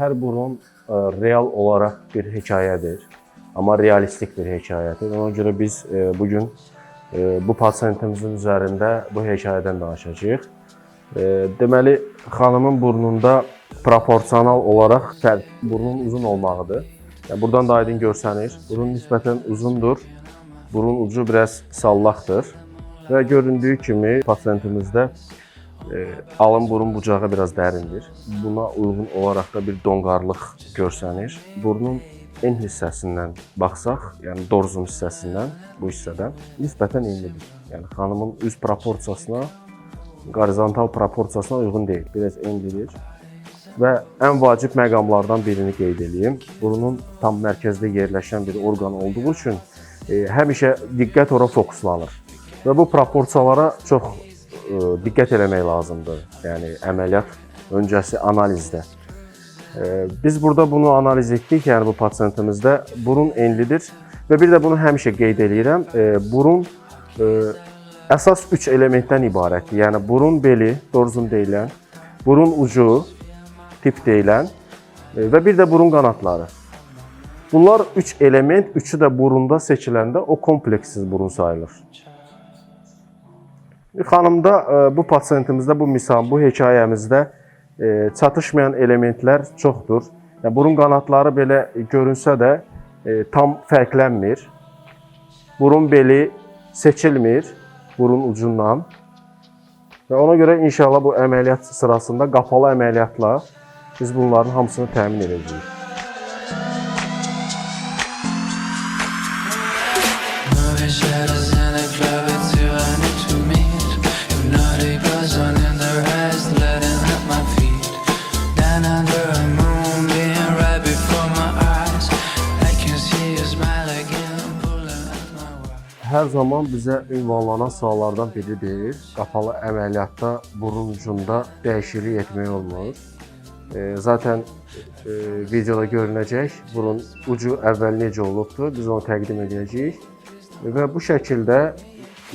Hər burun real olaraq bir hekayədir, amma realistik bir hekayədir. Ona görə biz bugün bu pasiyentimizin üzərində bu hekayədən danışacağıq. Deməli, xanımın burnunda proporsional olaraq fərq burnun uzun olmağıdır. Yəni, buradan da aydın görsənir. Burun nisbətən uzundur, burun ucu biraz sallaqdır və göründüyü kimi pasiyentimizdə alın burun bucağı biraz dərindir. Buna uyğun olaraq da bir donqarlıq görsənir. Burnun en hissəsindən baxsaq, yəni dorzum hissəsindən, bu hissədən nisbətən enlidir. Yəni xanımın üz proporsiyasına, horizontal proporsiyasına uyğun deyil, biraz enlidir. Və ən vacib məqamlardan birini qeyd edeyim. Burnun tam mərkəzdə yerləşən bir orqan olduğu üçün həmişə diqqət ora fokuslanır. Və bu proporsiyalara çox diqqət eləmək lazımdır. Yəni əməliyyat öncəsi analizdə. Biz burada bunu analiz etdik, yəni bu pasiyentimizdə burun enlidir və bir də bunu həmişə qeyd edirəm. Burun əsas 3 elementdən ibarətdir. Yəni burun beli, dorzum deyilən, burun ucu, tip deyilən və bir də burun qanatları. Bunlar 3 element, üçü də burunda seçiləndə o kompleksiz burun sayılır. Xanımda, bu pasiyentimizdə, bu misal, bu hekayəmizdə çatışmayan elementlər çoxdur. Yəni, burun qanatları belə görünsə də tam fərqlənmir. Burun beli seçilmir burun ucundan. Və ona görə inşallah bu əməliyyat sırasında qapalı əməliyyatla biz bunların hamısını təmin edəcəyik. Hər zaman bizə ünvanlanan suallardan biridir. Qapalı əməliyyatda burun ucunda dəyişiklik etmək olmur. Zaten videoda görünəcək, burun ucu əvvəl necə olubdur, biz onu təqdim edəcəyik. Və bu şəkildə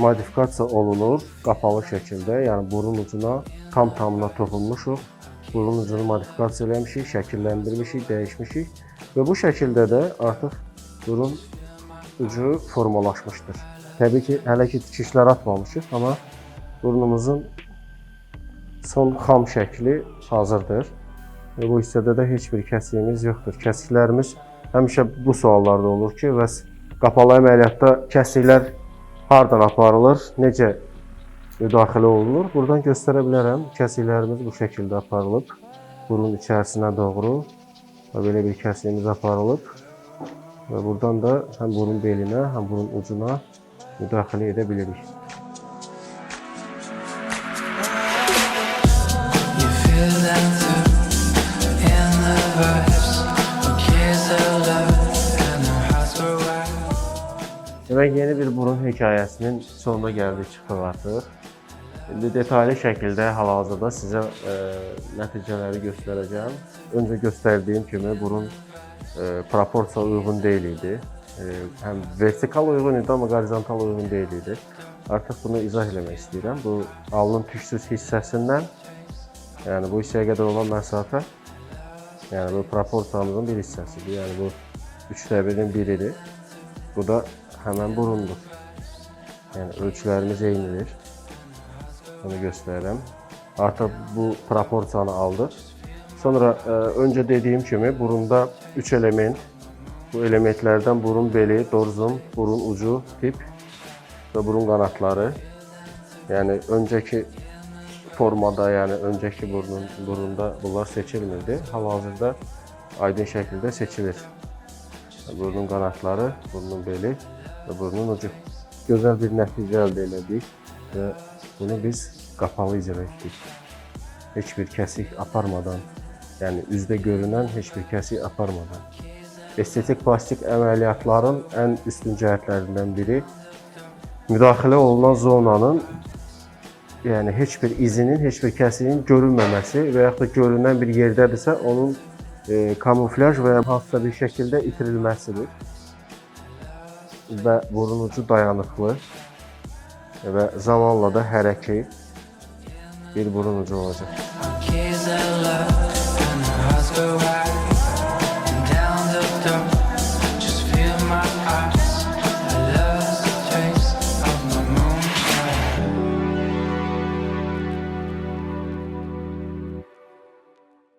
modifikasiya olunur, qapalı şəkildə, yəni burun ucuna tam-tamına toxunmuşuq. Burun ucunu modifikasiya eləmişik, şəkilləndirmişik, dəyişmişik və bu şəkildə də artıq burun ucu formalaşmışdır. Təbii ki, hələ ki tikişlər atmamışıq, amma burnumuzun son xam şəkli hazırdır. Və bu hissədə də heç bir kəsikimiz yoxdur. Kəsiklərimiz həmişə bu suallarda olur ki, bəs qapalı əməliyyatda kəsiklər hardan aparılır, necə müdaxilə olunur? Buradan göstərə bilərəm. Kəsiklərimiz bu şəkildə aparılıb, burun içərisinə doğru və belə bir kəsikimiz aparılıb. Və buradan da həm burun belinə, həm burun ucuna müdaxilə edə bilirik. Demək, yeni bir burun hekayəsinin sonuna gəldik, çıxdıq artıq. İndi detallı şəkildə hal-hazırda sizə nəticələri göstərəcəm. Öncə göstərdiyim kimi burun proporsiya uyğun deyil idi. Həm vertikal uyğun idi, amma horizontal uyğun deyil idi. Artıq bunu izah eləmək istəyirəm. Bu alnın tüksüz hissəsindən, yəni bu hissəyə qədər olan məsafə, yəni bu proporsiyamızın bir hissəsidir. Yəni bu 3/1-in biridir. Bu da həmən burundur. Yəni ölçülərimiz eynidir. Bunu göstərirəm. Artıq bu proporsiyanı aldıq. Sonra öncə dediyim kimi burunda 3 element, bu elementlərdən burun beli, dorzum, burun ucu, tip və burun qanatları. Yəni öncəki formada, yəni öncəki burunda bunlar seçilmirdi. Hal-hazırda aydın şəkildə seçilir. Burun qanatları, burnun beli və burnun ucu. Gözəl bir nəticə əldə elədik və bunu biz qapalı icra etdik. Heç bir kəsik aparmadan, yəni üzdə görünən heç bir kəsik aparmadan. Estetik plastik əməliyyatların ən üstün cəhətlərindən biri müdaxilə olunan zonanın, yəni heç bir izinin, heç bir kəsiyin görünməməsi və yaxud da görünən bir yerdədirsə, onun kamuflaj və ya hansısa bir şəkildə itirilməsidir. Və burun ucu dayanıqlı və zamanla da hərəkət bir burun ucu olacaq.